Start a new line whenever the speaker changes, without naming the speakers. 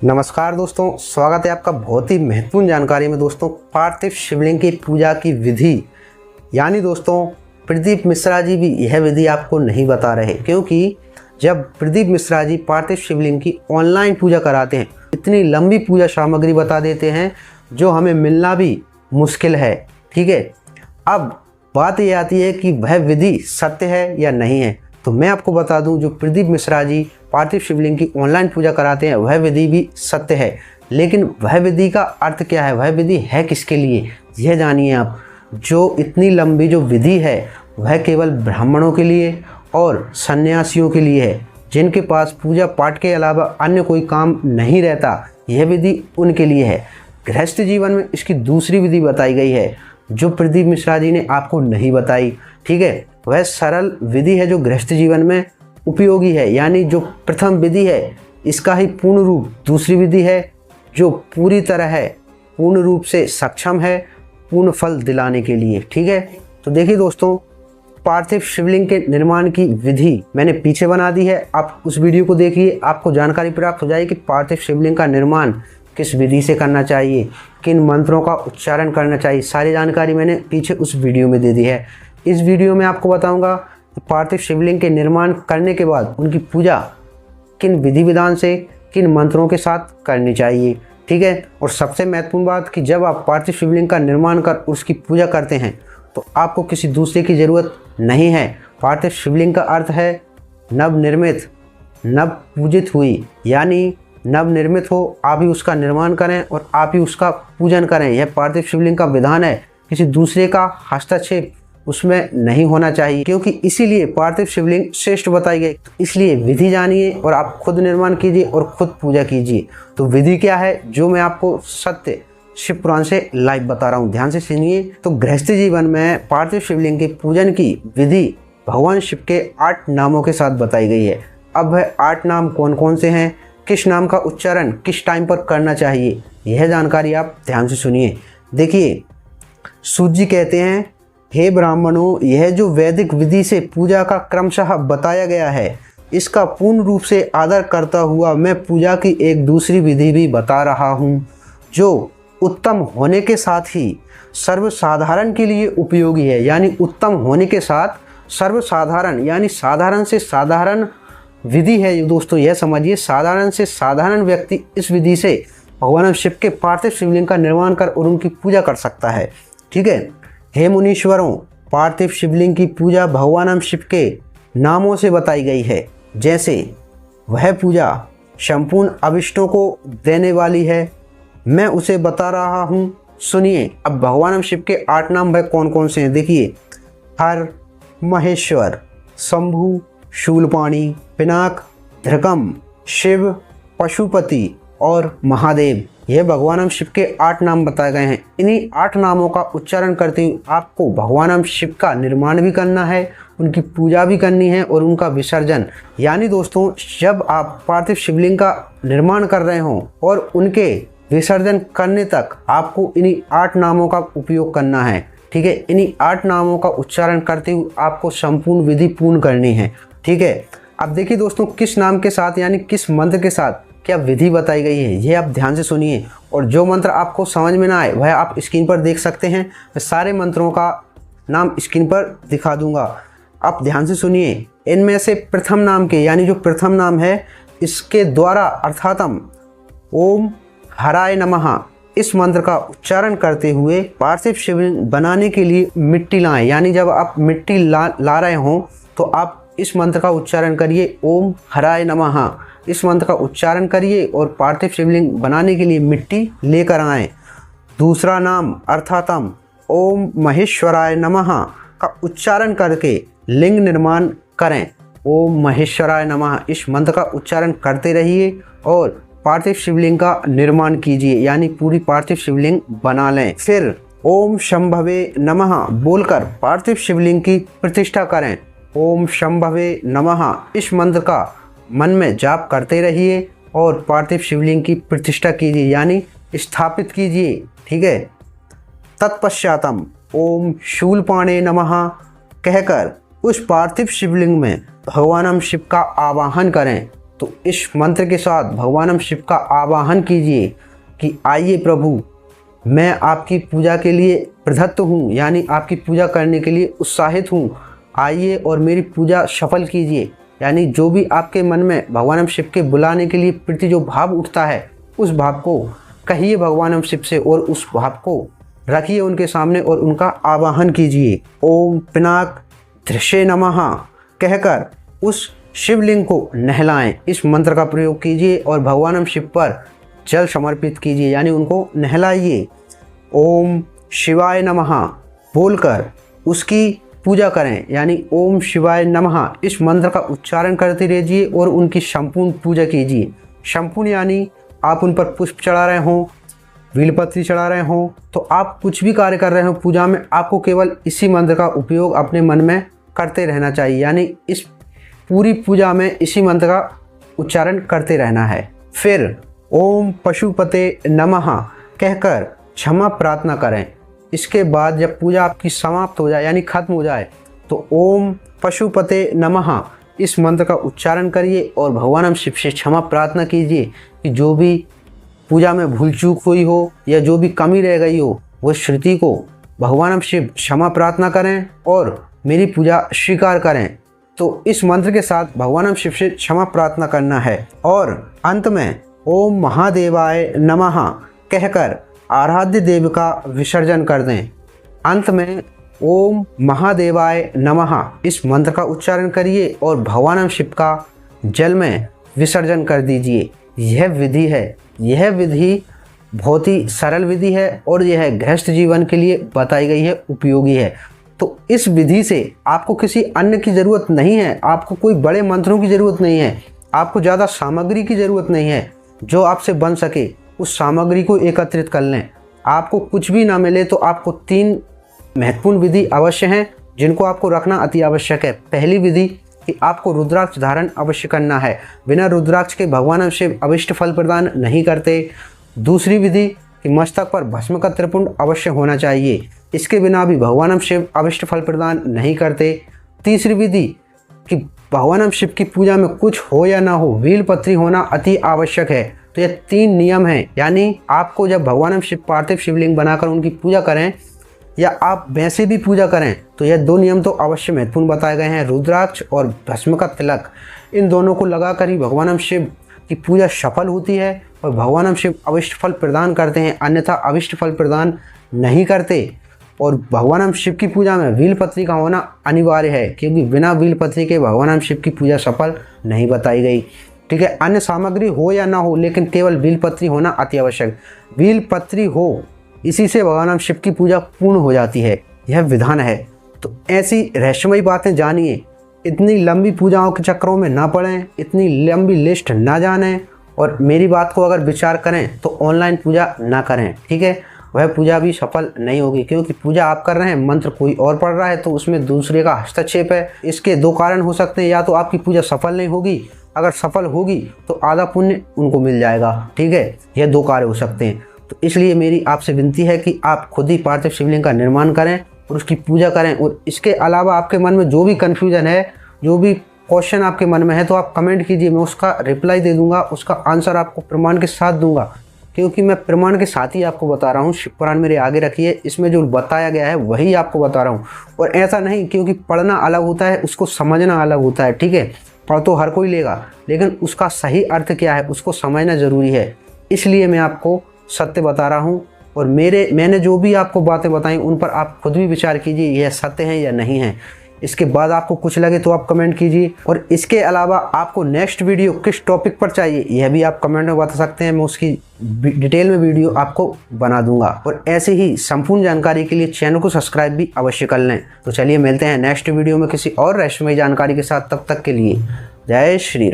नमस्कार दोस्तों, स्वागत है आपका बहुत ही महत्वपूर्ण जानकारी में। दोस्तों, पार्थिव शिवलिंग की पूजा की विधि, यानी दोस्तों प्रदीप मिश्रा जी भी यह विधि आपको नहीं बता रहे, क्योंकि जब प्रदीप मिश्रा जी पार्थिव शिवलिंग की ऑनलाइन पूजा कराते हैं, इतनी लंबी पूजा सामग्री बता देते हैं जो हमें मिलना भी मुश्किल है। ठीक है, अब बात ये आती है कि वह विधि सत्य है या नहीं है। तो मैं आपको बता दूं, जो प्रदीप मिश्रा जी पार्थिव शिवलिंग की ऑनलाइन पूजा कराते हैं वह विधि भी सत्य है, लेकिन वह विधि का अर्थ क्या है, वह विधि है किसके लिए, यह जानिए आप। जो इतनी लंबी जो विधि है वह केवल ब्राह्मणों के लिए और सन्यासियों के लिए है, जिनके पास पूजा पाठ के अलावा अन्य कोई काम नहीं रहता। यह विधि उनके लिए है। गृहस्थ जीवन में इसकी दूसरी विधि बताई गई है, जो प्रदीप मिश्रा जी ने आपको नहीं बताई। ठीक है, वह सरल विधि है जो गृहस्थ जीवन में उपयोगी है, यानी जो प्रथम विधि है इसका ही पूर्ण रूप दूसरी विधि है, जो पूरी तरह है, पूर्ण रूप से सक्षम है पूर्ण फल दिलाने के लिए। ठीक है, तो देखिए दोस्तों, पार्थिव शिवलिंग के निर्माण की विधि मैंने पीछे बना दी है, आप उस वीडियो को देखिए, आपको जानकारी प्राप्त हो जाएगी कि पार्थिव शिवलिंग का निर्माण किस विधि से करना चाहिए, किन मंत्रों का उच्चारण करना चाहिए, सारी जानकारी मैंने पीछे उस वीडियो में दे दी है। इस वीडियो में आपको बताऊंगा कि पार्थिव शिवलिंग के निर्माण करने के बाद उनकी पूजा किन विधि विधान से, किन मंत्रों के साथ करनी चाहिए। ठीक है, और सबसे महत्वपूर्ण बात कि जब आप पार्थिव शिवलिंग का निर्माण कर उसकी पूजा करते हैं तो आपको किसी दूसरे की ज़रूरत नहीं है। पार्थिव शिवलिंग का अर्थ है नवनिर्मित, नव पूजित हुई, यानी नवनिर्मित हो, आप ही उसका निर्माण करें और आप ही उसका पूजन करें। यह पार्थिव शिवलिंग का विधान है, किसी दूसरे का हस्तक्षेप उसमें नहीं होना चाहिए, क्योंकि इसीलिए पार्थिव शिवलिंग श्रेष्ठ बताई गई। इसलिए विधि जानिए और आप खुद निर्माण कीजिए और खुद पूजा कीजिए। तो विधि क्या है, जो मैं आपको सत्य शिव पुराण से लाइव बता रहा हूँ, ध्यान से सुनिए। तो गृहस्थ जीवन में पार्थिव शिवलिंग के पूजन की विधि भगवान शिव के 8 नामों के साथ बताई गई है। अब वह 8 नाम कौन कौन से हैं, किस नाम का उच्चारण किस टाइम पर करना चाहिए, यह जानकारी आप ध्यान से सुनिए। देखिए, सूत जी कहते हैं, हे ब्राह्मणों, यह जो वैदिक विधि से पूजा का क्रमशः बताया गया है, इसका पूर्ण रूप से आदर करता हुआ मैं पूजा की एक दूसरी विधि भी बता रहा हूँ, जो उत्तम होने के साथ ही सर्वसाधारण के लिए उपयोगी है। यानी उत्तम होने के साथ सर्वसाधारण, यानी साधारण से साधारण विधि है दोस्तों। यह समझिए, साधारण से साधारण व्यक्ति इस विधि से भगवान शिव के पार्थिव शिवलिंग का निर्माण कर और उनकी पूजा कर सकता है। ठीक है, हे मुनीश्वरों, पार्थिव शिवलिंग की पूजा भगवान शिव के नामों से बताई गई है, जैसे वह पूजा संपूर्ण अभिष्टों को देने वाली है, मैं उसे बता रहा हूँ, सुनिए। अब भगवान शिव के 8 नाम वह कौन कौन से हैं, देखिए, हर, महेश्वर, शंभु, शूलपाणी, पिनाक, धृकम, शिव, पशुपति और महादेव। यह भगवान शिव के 8 नाम बताए गए हैं। इन्हीं 8 नामों का उच्चारण करते हुए आपको भगवान शिव का निर्माण भी करना है, उनकी पूजा भी करनी है और उनका विसर्जन। यानी दोस्तों, जब आप पार्थिव शिवलिंग का निर्माण कर रहे हों और उनके विसर्जन करने तक आपको इन्हीं 8 नामों का उपयोग करना है। ठीक है, इन्हीं 8 नामों का उच्चारण करते हुए आपको संपूर्ण विधि पूर्ण करनी है। ठीक है, अब देखिए दोस्तों, किस नाम के साथ, यानी किस मंत्र के साथ क्या विधि बताई गई है, ये आप ध्यान से सुनिए। और जो मंत्र आपको समझ में ना आए वह आप स्क्रीन पर देख सकते हैं, मैं सारे मंत्रों का नाम स्क्रीन पर दिखा दूंगा, आप ध्यान से सुनिए। इनमें से प्रथम नाम के, यानी जो प्रथम नाम है, इसके द्वारा अर्थातम ओम हराय नमः, इस मंत्र का उच्चारण करते हुए पार्थिव शिवलिंग बनाने के लिए मिट्टी लाएं। यानी जब आप मिट्टी ला रहे हों तो आप इस मंत्र का उच्चारण करिए, ओम हराय नमः, इस मंत्र का उच्चारण करिए और पार्थिव शिवलिंग बनाने के लिए मिट्टी लेकर आएं। दूसरा नाम अर्थातम ओम महेश्वराय नमः का उच्चारण करके लिंग निर्माण करें। ओम महेश्वराय नमः, इस मंत्र का उच्चारण करते रहिए और पार्थिव शिवलिंग का निर्माण कीजिए, यानी पूरी पार्थिव शिवलिंग बना लें। फिर ओम शंभवे नमः बोलकर पार्थिव शिवलिंग की प्रतिष्ठा करें। ओम शंभवे नमः, इस मंत्र का मन में जाप करते रहिए और पार्थिव शिवलिंग की प्रतिष्ठा कीजिए, यानी स्थापित कीजिए। ठीक है, तत्पश्चातम ओम शूलपाणे नमः कहकर उस पार्थिव शिवलिंग में भगवान शिव का आवाहन करें। तो इस मंत्र के साथ भगवान शिव का आवाहन कीजिए कि आइए प्रभु, मैं आपकी पूजा के लिए प्रदत्त हूँ, यानी आपकी पूजा करने के लिए उत्साहित हूँ। आइए और मेरी पूजा सफल कीजिए। यानी जो भी आपके मन में भगवान शिव के बुलाने के लिए प्रति जो भाव उठता है, उस भाव को कहिए भगवान शिव से और उस भाव को रखिए उनके सामने और उनका आवाहन कीजिए। ओम पिनाक धृषे नमः कहकर उस शिवलिंग को नहलाएं। इस मंत्र का प्रयोग कीजिए और भगवान शिव पर जल समर्पित कीजिए, यानी उनको नहलाइए। ओम शिवाय नमः बोलकर उसकी पूजा करें, यानी ओम शिवाय नमः इस मंत्र का उच्चारण करते रहिए और उनकी संपूर्ण पूजा कीजिए। संपूर्ण यानी आप उन पर पुष्प चढ़ा रहे हों, बेलपत्री चढ़ा रहे हों, तो आप कुछ भी कार्य कर रहे हो पूजा में, आपको केवल इसी मंत्र का उपयोग अपने मन में करते रहना चाहिए। यानी इस पूरी पूजा में इसी मंत्र का उच्चारण करते रहना है। फिर ओम पशुपते नमः कहकर क्षमा प्रार्थना करें। इसके बाद जब पूजा आपकी समाप्त हो जाए, यानी खत्म हो जाए, तो ओम पशुपते नमः इस मंत्र का उच्चारण करिए और भगवान शिव से क्षमा प्रार्थना कीजिए कि जो भी पूजा में भूल चूक हुई हो या जो भी कमी रह गई हो, वो श्रुति को भगवान शिव क्षमा प्रार्थना करें और मेरी पूजा स्वीकार करें। तो इस मंत्र के साथ भगवान शिव से क्षमा प्रार्थना करना है और अंत में ओम महादेवाय नमः कहकर आराध्य देव का विसर्जन कर दें। अंत में ओम महादेवाय नमः इस मंत्र का उच्चारण करिए और भगवान शिव का जल में विसर्जन कर दीजिए। यह विधि है, यह विधि बहुत ही सरल विधि है और यह गृहस्थ जीवन के लिए बताई गई है, उपयोगी है। तो इस विधि से आपको किसी अन्य की ज़रूरत नहीं है, आपको कोई बड़े मंत्रों की ज़रूरत नहीं है, आपको ज़्यादा सामग्री की ज़रूरत नहीं है। जो आपसे बन सके उस सामग्री को एकत्रित कर लें। आपको कुछ भी ना मिले तो आपको 3 महत्वपूर्ण विधि अवश्य हैं जिनको आपको रखना अति आवश्यक है। पहली विधि कि आपको रुद्राक्ष धारण अवश्य करना है, बिना रुद्राक्ष के भगवान शिव अभिष्ट फल प्रदान नहीं करते। दूसरी विधि कि मस्तक पर भस्म का त्रिपुंड अवश्य होना चाहिए, इसके बिना भी भगवान शिव अभिष्ट फल प्रदान नहीं करते। तीसरी विधि कि भगवान शिव की पूजा में कुछ हो या ना हो, बेलपत्री होना अति आवश्यक है। तो ये 3 नियम हैं, यानी आपको जब भगवान शिव पार्थिव शिवलिंग बनाकर उनकी पूजा करें या आप वैसे भी पूजा करें, तो यह 2 नियम तो अवश्य महत्वपूर्ण बताए गए हैं। रुद्राक्ष और भस्म का तिलक, इन दोनों को लगाकर ही भगवान शिव की पूजा सफल होती है और भगवान शिव अभिष्ट फल प्रदान करते हैं, अन्यथा अभिष्ट फल प्रदान नहीं करते। और भगवान शिव की पूजा में बेलपत्री का होना अनिवार्य है, क्योंकि बिना बेलपत्री के भगवान शिव की पूजा सफल नहीं बताई गई। ठीक है, अन्य सामग्री हो या ना हो, लेकिन केवल बेलपत्री होना अति आवश्यक। बेलपत्री हो, इसी से भगवान शिव की पूजा पूर्ण हो जाती है, यह विधान है। तो ऐसी रहस्यमयी बातें जानिए, इतनी लंबी पूजाओं के चक्रों में ना पड़ें, इतनी लंबी लिस्ट ना जानें और मेरी बात को अगर विचार करें तो ऑनलाइन पूजा ना करें। ठीक है, वह पूजा भी सफल नहीं होगी, क्योंकि पूजा आप कर रहे हैं, मंत्र कोई और पढ़ रहा है, तो उसमें दूसरे का हस्तक्षेप है। इसके 2 कारण हो सकते हैं, या तो आपकी पूजा सफल नहीं होगी, अगर सफल होगी तो आधा पुण्य उनको मिल जाएगा। ठीक है, यह 2 कार्य हो सकते हैं। तो इसलिए मेरी आपसे विनती है कि आप खुद ही पार्थिव शिवलिंग का निर्माण करें और उसकी पूजा करें। और इसके अलावा आपके मन में जो भी कन्फ्यूजन है, जो भी क्वेश्चन आपके मन में है, तो आप कमेंट कीजिए, मैं उसका रिप्लाई दे दूंगा, उसका आंसर आपको प्रमाण के साथ दूंगा, क्योंकि मैं प्रमाण के साथ ही आपको बता रहा हूँ। शिव पुराण मेरे आगे रखिए, इसमें जो बताया गया है वही आपको बता रहा हूँ। और ऐसा नहीं, क्योंकि पढ़ना अलग होता है, उसको समझना अलग होता है। ठीक है, पढ़ तो हर कोई लेगा, लेकिन उसका सही अर्थ क्या है उसको समझना ज़रूरी है। इसलिए मैं आपको सत्य बता रहा हूँ और मैंने जो भी आपको बातें बताई उन पर आप खुद भी विचार कीजिए, यह सत्य है या नहीं है। इसके बाद आपको कुछ लगे तो आप कमेंट कीजिए। और इसके अलावा आपको नेक्स्ट वीडियो किस टॉपिक पर चाहिए यह भी आप कमेंट में बता सकते हैं, मैं उसकी डिटेल में वीडियो आपको बना दूंगा। और ऐसे ही संपूर्ण जानकारी के लिए चैनल को सब्सक्राइब भी अवश्य कर लें। तो चलिए मिलते हैं नेक्स्ट वीडियो में किसी और रहस्यमय जानकारी के साथ, तब तक के लिए जय श्री राम।